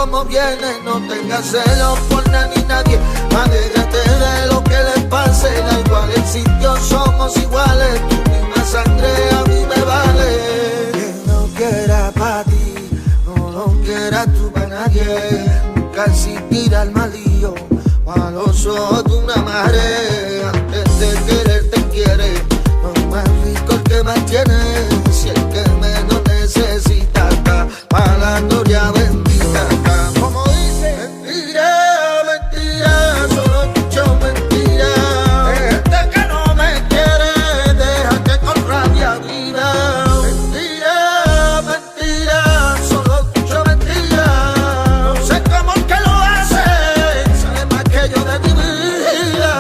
como viene. No tengas celos por nada ni nadie. Alégrate de lo que les pase. Da igual el sitio, somos iguales. Tu misma sangre a mí me vale. Quien no quiera pa' ti, no lo quieras tú pa' nadie. Nunca existirá el malillo o a los ojos de una madre. Antes de querer te quiere. No es más rico el que más tiene. Si el que menos necesita está para la gloria bendita está. Como dice, mentira, mentira, solo escucho mentira. De gente que no me quiere, deja que con rabia viva. Mentira, mentira, solo escucho mentira. No sé cómo es que lo hacen, sabe más que yo de mi vida.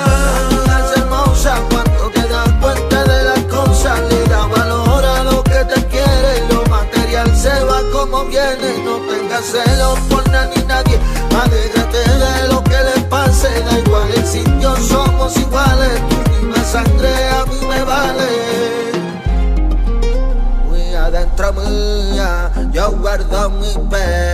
Es hermosa cuando te das cuenta de las cosas. Le da valor a lo que te quiere y lo material se va como viene. No tengas celos por nada ni nadie. Alégrate de lo que les pase. Da igual el sitio, somos iguales. Tu misma sangre a mí me vale. Muy adentro mía, yo guardo mi pena.